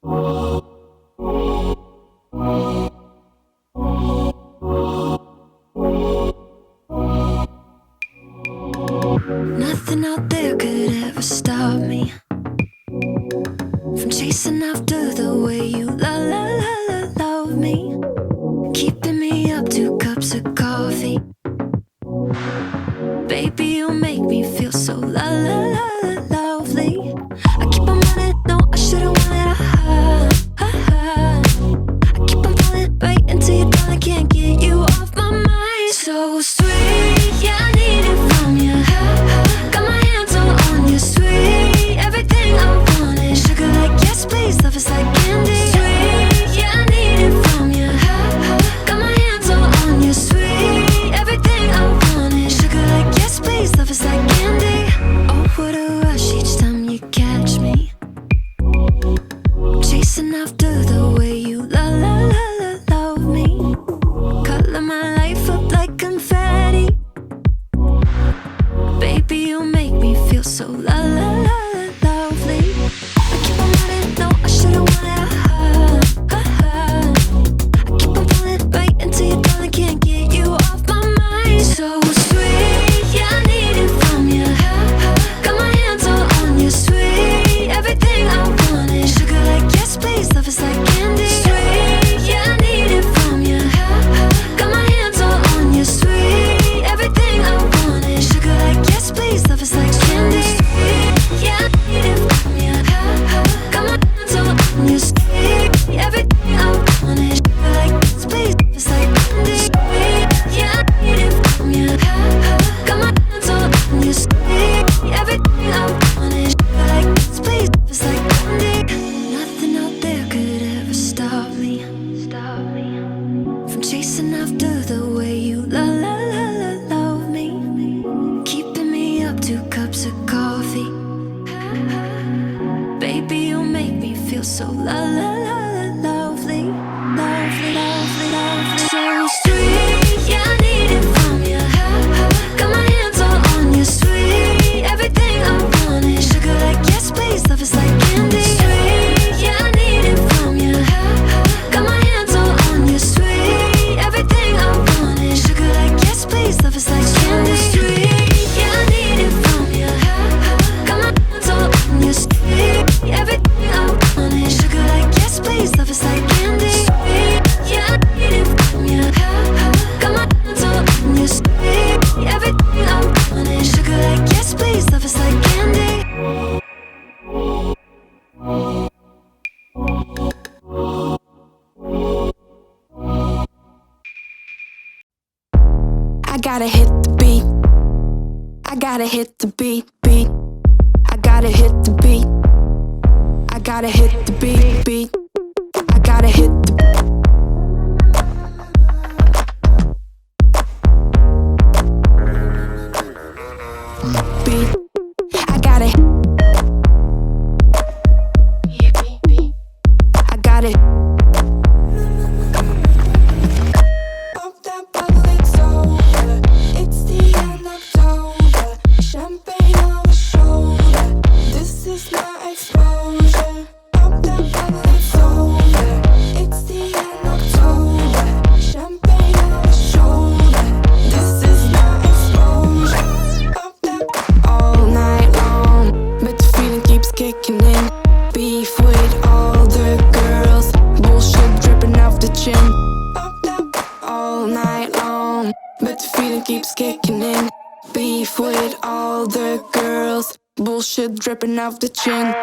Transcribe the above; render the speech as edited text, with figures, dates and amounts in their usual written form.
Nothing out there could ever stop me from chasing after the way you love me, keeping me up 2 cups of coffee. Baby, you make me feel so lovely. I keep on running, no, I shouldn't want it. I keep on falling right into your thought, I can't get you off my mind. So sweet, yeah, I need it from you. Got my hands all on you, sweet. Everything I want is sugar like yes, please. Love is like candy. Sweet, yeah, I need it from you. Got my hands all on you, sweet. Everything I want is sugar like yes, please. Love is like candy. Oh, what a rush each time you catch me chasing after the way you love me. Color my life up like confetti. Baby, you make me feel so lovely. I keep on running, no, I shouldn't want it. I keep on falling right into your thought, I can't get you off my mind. So sweet, yeah, I need it from you. Got my hands all on you, sweet. Everything I want is sugar like yes, please. Love is like candy. Sweet, yeah, I need it from you. Got my hands all on you, sweet. Everything I want is sugar like yes, please. Love is like candy. Sweet, yeah, I need it from you. Got my hands all on you, sweet. Everything I want is sugar like yes, please. Love is like candy. Sweet, yeah, I need it from you. Got my hands all on you, sweet. Everything I want is sugar like yes, please. Love is like candy. Nothing out there could ever stop me from chasing after the way you love me, keeping me up 2 cups of coffee. Baby, you make me feel so lovely. So sweet, yeah, I need it from you. Got my hands all on you, sweet. Everything I want is sugar like yes, please. Love is like candy. Sweet, yeah, I need it from you. Got my hands all on you, sweet. Everything I want is sugar like yes, please. Love is like candy. Sweet, yeah, I need it from you. Got my hands all on you, sweet. Everything I want is sugar like yes, please. Love is like candy. Sweet, yeah, I need it from you. Got my hands all on you, sweet. Everything I want is sugar like yes, please. Love is like candy. I gotta hit the beat. I gotta hit the beat. I gotta hit the beat. I gotta hit the beat. I gotta hit the beat. I gotta I gotta Pop that bottle, it's over. It's the end of October. Champagne on the shoulder. This is my exposure. Pop that bottle, it's over. It's the end of October. Champagne on the shoulder. This is my exposure. Pop that all night long, but the feeling keeps kicking in. Beef with all the girls. Bullshit dripping off the chin. Pop that all night long, but the feeling keeps kicking in. Beef with all the girls, bullshit dripping off the chin.